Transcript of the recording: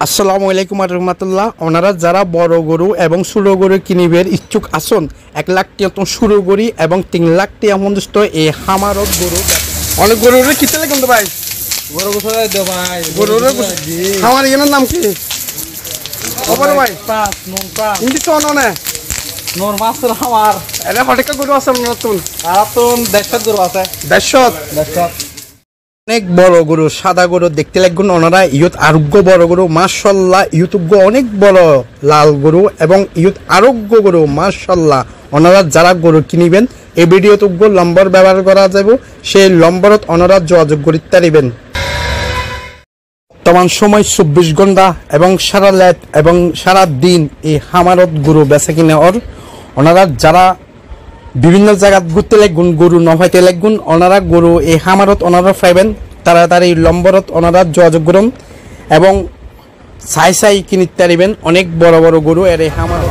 আসসালামু আলাইকুম রহমতুল্লাহ। ওনারা যারা বড় গরু এবং ছোট গরু কিনিবের ইচ্ছুক আসুন 1 লাখ টাকা শুরু করি এবং 3 লাখ টাকা পর্যন্ত এই খামারত গরু অনেক গরুর কিনতে লাগে কিন্তু ভাই গরু গোসলে দে ভাই গরুর খামার এর নাম কি ওপর ভাই পাঁচ নুন পাঁচ ইন্দি তো অননে নুন মাছের আমার এরা হটেকা গরু আছে নতুন আর তো দেড়শো গরু আছে 150 অনেক বড় গরু সাদা গরু দেখতে লাগুন ওনারা ইয়ুত আরোগ্য বড় গরু মাশাআল্লাহ ইউতুগ্য অনেক বড় লাল গরু এবং ইয়ুত আরোগ্য গরু মাশাআল্লাহ। ওনারা যারা গরু কিনিবেন এই ভিডিওতে নম্বর ব্যবহার করা যাবে সেই নম্বরত ওনারা যোগাযোগ করিতে পারিবেন। বর্তমান সময় 24 ঘন্টা এবং সারা রাত এবং সারা দিন এই খামারত গরু বেচা কিনে ওনারা যারা বিভিন্ন জায়গা ঘুরতে লাগুন গরু নভাইতে লাগুন ওনারা গরু এই খামারত ওনারা পাইবেন তাড়াতাড়ি নম্বরত ওনারা যোগাযোগ করুন এবং চাই কিনিতে পারিবেন অনেক বড় বড় গরু এর এই খামার